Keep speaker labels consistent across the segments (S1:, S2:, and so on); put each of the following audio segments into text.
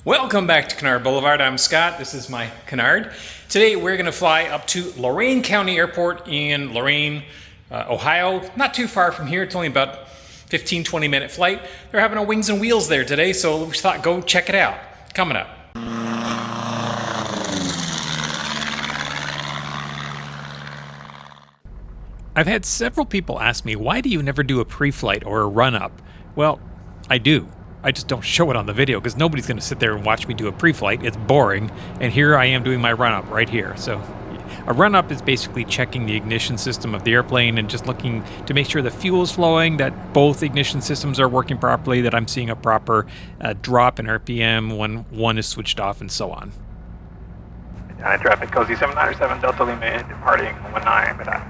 S1: Welcome back to Canard Boulevard. I'm Scott. This is my Canard. Today we're going to fly up to Lorain County Airport in Lorain, Ohio. Not too far from here. It's only about 15-20 minute flight. They're having a Wings and Wheels there today, so we thought go check it out. Coming up. I've had several people ask me, why do you never do a pre-flight or a run-up? Well, I do. I just don't show it on the video because nobody's going to sit there and watch me do a pre-flight. It's boring. And here I am doing my run-up right here. So a run-up is basically checking the ignition system of the airplane and just looking to make sure the fuel is flowing, that both ignition systems are working properly, that I'm seeing a proper drop in RPM when one is switched off, and so on.
S2: Traffic Cozy 797 Delta Lima departing 19.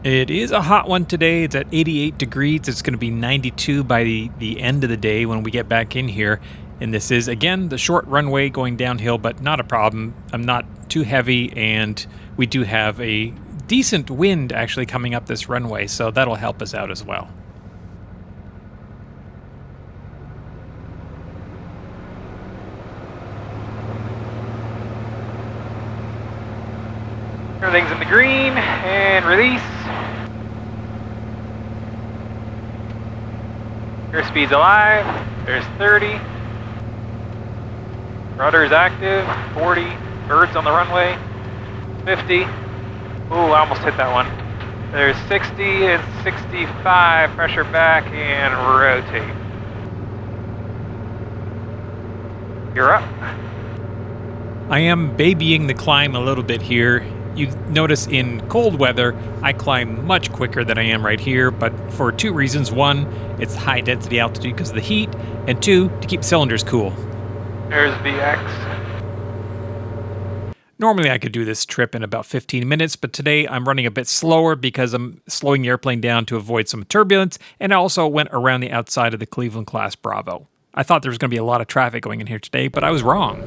S1: It is a hot one today. It's at 88 degrees. It's going to be 92 by the end of the day when we get back in here. And this is, again, the short runway going downhill, but not a problem. I'm not too heavy, and we do have a decent wind actually coming up this runway, so that'll help us out as well.
S2: Everything's in the green, and release. Airspeed's alive. There's 30. Rudder's active. 40. Birds on the runway. 50. Ooh, I almost hit that one. There's 60 and 65. Pressure back and rotate. You're up.
S1: I am babying the climb a little bit here. You notice in cold weather, I climb much quicker than I am right here, but for two reasons. One, it's high density altitude because of the heat, and two, to keep cylinders cool.
S2: There's VX.
S1: Normally I could do this trip in about 15 minutes, but today I'm running a bit slower because I'm slowing the airplane down to avoid some turbulence, and I also went around the outside of the Cleveland-class Bravo. I thought there was going to be a lot of traffic going in here today, but I was wrong.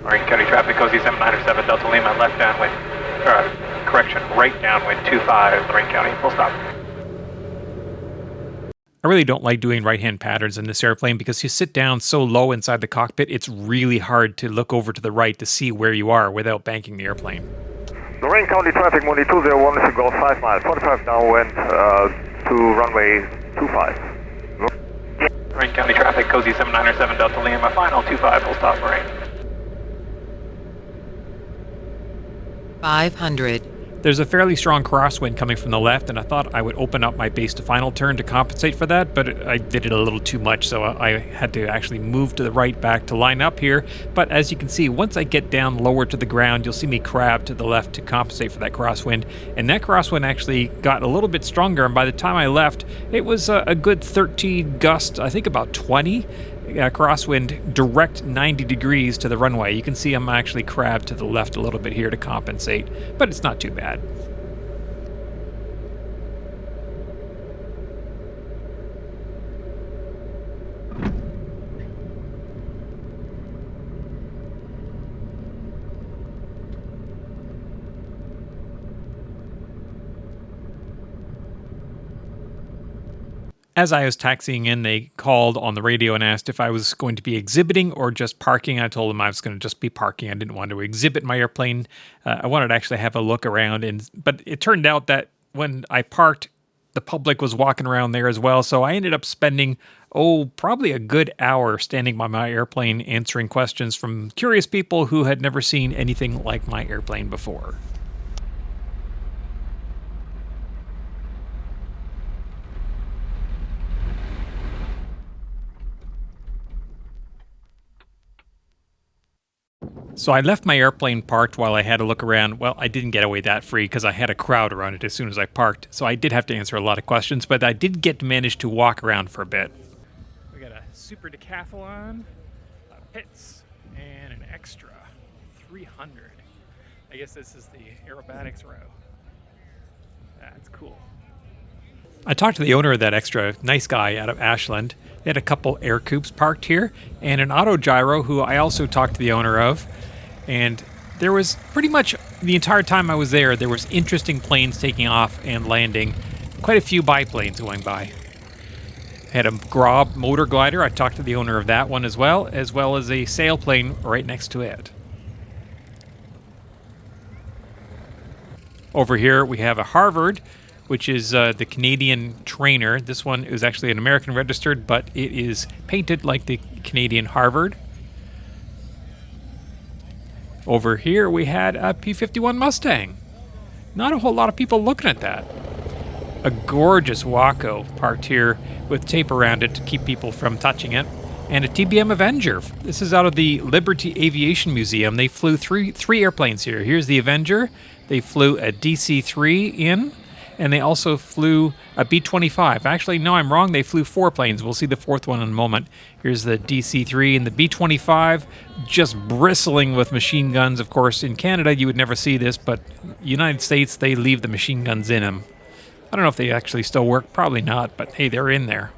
S2: Lorain County Traffic Cozy 797 Delta Lima, left downwind. Correction, right downwind 25, Lorain County, full stop.
S1: I really don't like doing right-hand patterns in this airplane because you sit down so low inside the cockpit, it's really hard to look over to the right to see where you are without banking the airplane.
S3: Lorain County Traffic, Mundi 201, should go 5 miles, 45 downwind to runway 25.
S2: Lorain County Traffic Cozy 797 Delta Lima, final 25, full stop, Lorain.
S4: 500.
S1: There's a fairly strong crosswind coming from the left, and I thought I would open up my base to final turn to compensate for that, but I did it a little too much, so I had to actually move to the right back to line up here. But as you can see, once I get down lower to the ground, you'll see me crab to the left to compensate for that crosswind, and that crosswind actually got a little bit stronger, and by the time I left, it was a good 13 gust, I think about 20. Crosswind direct 90 degrees to the runway. You can see I'm actually crabbed to the left a little bit here to compensate, but it's not too bad. As I was taxiing in, they called on the radio and asked if I was going to be exhibiting or just parking. I told them I was going to just be parking. I didn't want to exhibit my airplane. I wanted to actually have a look around, but it turned out that when I parked, the public was walking around there as well. So I ended up spending, probably a good hour standing by my airplane answering questions from curious people who had never seen anything like my airplane before. So I left my airplane parked while I had a look around. Well, I didn't get away that free because I had a crowd around it as soon as I parked. So I did have to answer a lot of questions, but I did get to manage to walk around for a bit. We got a super decathlon, pits, and an extra 300. I guess this is the aerobatics row. That's cool. I talked to the owner of that extra, nice guy out of Ashland. They had a couple air coupes parked here and an auto gyro who I also talked to the owner of. And there was pretty much the entire time I was there was interesting planes taking off and landing, quite a few biplanes going by. Had a Grob motor glider. I talked to the owner of that one as well as a sailplane right next to it. Over here we have a Harvard, which is the Canadian trainer. This one is actually an American registered, but it is painted like the Canadian Harvard. Over here we had a P-51 Mustang. Not a whole lot of people looking at that. A gorgeous Waco parked here with tape around it to keep people from touching it. And a TBM Avenger. This is out of the Liberty Aviation Museum. They flew three airplanes here. Here's the Avenger. They flew a DC-3 in, and they also flew a B-25. Actually, no, I'm wrong. They flew 4 planes. We'll see the 4th one in a moment. Here's the DC-3 and the B-25, just bristling with machine guns. Of course, in Canada, you would never see this, but United States, they leave the machine guns in them. I don't know if they actually still work. Probably not, but hey, they're in there.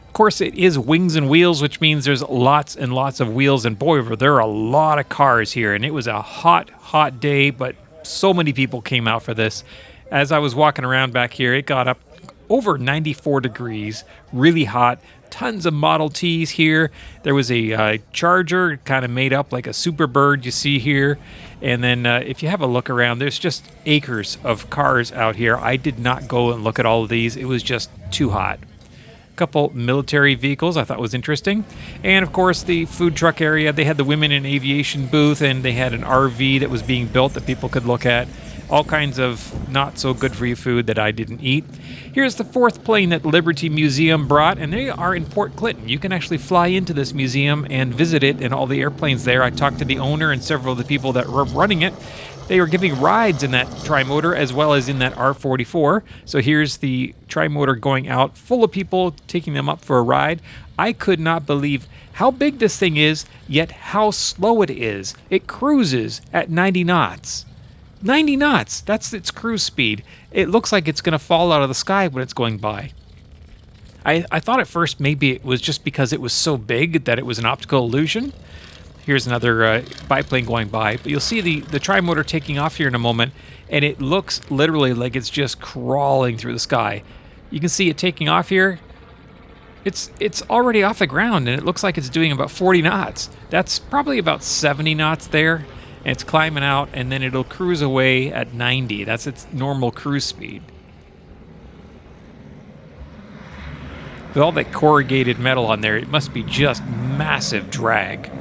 S1: Of course, it is wings and wheels, which means there's lots and lots of wheels, and boy, there are a lot of cars here, and it was a hot, hot day, but so many people came out for this. As I was walking around back here, it got up over 94 degrees, really hot, tons of Model Ts here. There was a Charger, kind of made up like a Superbird you see here, and then if you have a look around, there's just acres of cars out here. I did not go and look at all of these. It was just too hot. Couple military vehicles I thought was interesting, and of course the food truck area. They had the Women in Aviation booth, and they had an RV that was being built that people could look at. All kinds of not so good for you food that I didn't eat. Here's the 4th plane that Liberty Museum brought, and they are in Port Clinton. You can actually fly into this museum and visit it, and all the airplanes there. I talked to the owner and several of the people that were running it. They were giving rides in that tri-motor as well as in that R-44. So here's the tri-motor going out, full of people, taking them up for a ride. I could not believe how big this thing is, yet how slow it is. It cruises at 90 knots. 90 knots, that's its cruise speed. It looks like it's going to fall out of the sky when it's going by. I thought at first maybe it was just because it was so big that it was an optical illusion. Here's another biplane going by, but you'll see the tri-motor taking off here in a moment, and it looks literally like it's just crawling through the sky. You can see it taking off here. It's already off the ground, and it looks like it's doing about 40 knots. That's probably about 70 knots there, and it's climbing out, and then it'll cruise away at 90. That's its normal cruise speed. With all that corrugated metal on there, it must be just massive drag.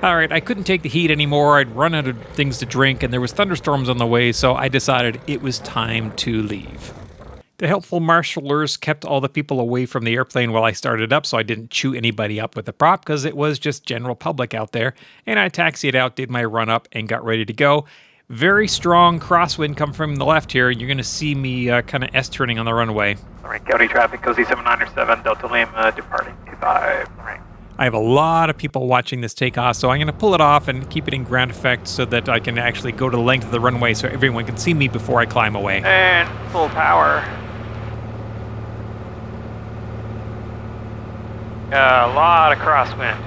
S1: All right, I couldn't take the heat anymore. I'd run out of things to drink, and there was thunderstorms on the way, so I decided it was time to leave. The helpful marshalers kept all the people away from the airplane while I started up, so I didn't chew anybody up with the prop because it was just general public out there. And I taxied out, did my run up, and got ready to go. Very strong crosswind coming from the left here. You're going to see me kind of S-turning on the runway.
S2: All right, County traffic, Cozy 797, Delta Lima, departing 25. All right.
S1: I have a lot of people watching this takeoff, so I'm going to pull it off and keep it in ground effect so that I can actually go to the length of the runway so everyone can see me before I climb away.
S2: And full power. A lot of crosswind.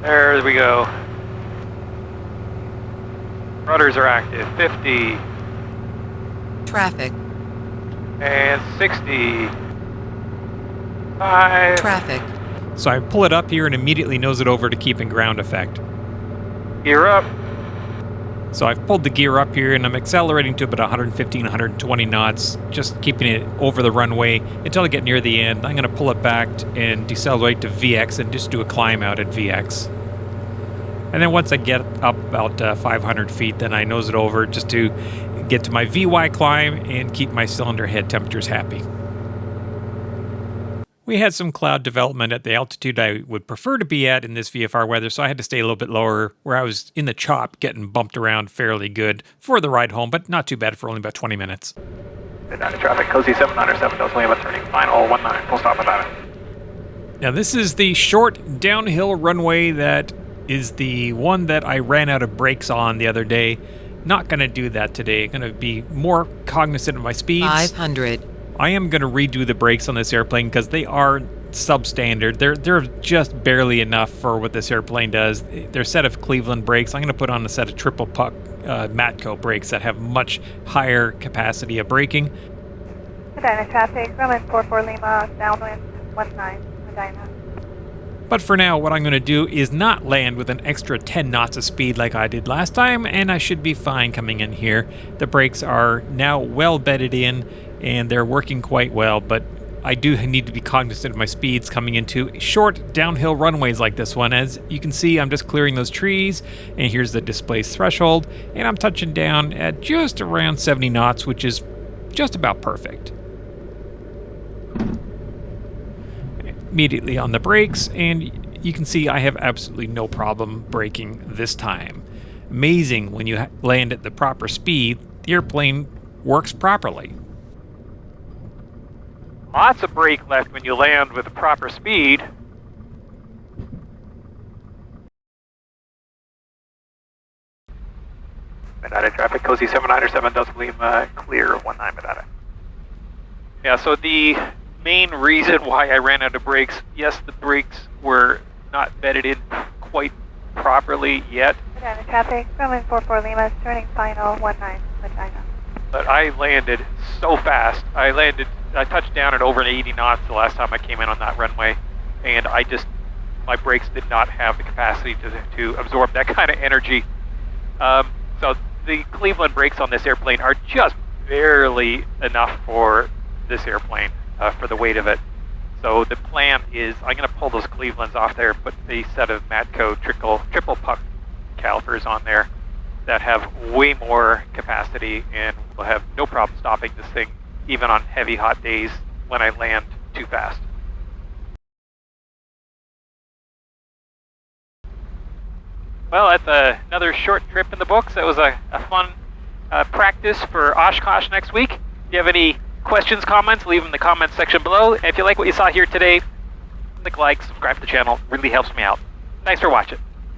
S2: There we go. Rudders are active. 50.
S4: Traffic.
S2: And 60. 5.
S4: Traffic.
S1: So I pull it up here and immediately nose it over to keep in ground effect.
S2: Gear up.
S1: So I've pulled the gear up here and I'm accelerating to about 115, 120 knots, just keeping it over the runway until I get near the end. I'm going to pull it back and decelerate to VX and just do a climb out at VX. And then once I get up about 500 feet, then I nose it over just to get to my VY climb and keep my cylinder head temperatures happy. We had some cloud development at the altitude I would prefer to be at in this VFR weather, so I had to stay a little bit lower where I was in the chop getting bumped around fairly good for the ride home, but not too bad for only about 20 minutes.
S2: Midnight traffic, Cozy 797, Delta Lima, turning final 19, full stop about it.
S1: Now this is the short downhill runway that is the one that I ran out of brakes on the other day. Not going to do that today. Going to be more cognizant of my speeds.
S4: 500.
S1: I am going to redo the brakes on this airplane because they are substandard. They're just barely enough for what this airplane does. They're a set of Cleveland brakes. I'm going to put on a set of triple puck Matco brakes that have much higher capacity of braking.
S5: Medina traffic, runway 44 Lima, downwind 19, Medina.
S1: But for now, what I'm going to do is not land with an extra 10 knots of speed like I did last time, and I should be fine coming in here. The brakes are now well bedded in, and they're working quite well, but I do need to be cognizant of my speeds coming into short downhill runways like this one. As you can see, I'm just clearing those trees, and here's the displaced threshold, and I'm touching down at just around 70 knots, which is just about perfect. Immediately on the brakes, and you can see I have absolutely no problem braking this time. Amazing, when you land at the proper speed, the airplane works properly.
S2: Lots of brake left when you land with the proper speed. Medina traffic, Cozy 797, Delta Lima, clear 19 Medina. Yeah, so the main reason why I ran out of brakes, yes, the brakes were not bedded in quite properly yet.
S5: Medina traffic, runway 44 Lima, turning final 19 Medina.
S2: But I landed so fast. I touched down at over 80 knots the last time I came in on that runway, and my brakes did not have the capacity to absorb that kind of energy. So the Cleveland brakes on this airplane are just barely enough for this airplane, for the weight of it. So the plan is I'm going to pull those Clevelands off there, put a set of Matco triple puck calipers on there that have way more capacity, and will have no problem stopping this thing even on heavy hot days when I land too fast. Well, that's another short trip in the books. That was a fun practice for Oshkosh next week. If you have any questions, comments, leave them in the comments section below. And if you like what you saw here today, click like, subscribe to the channel. Really helps me out. Thanks for watching.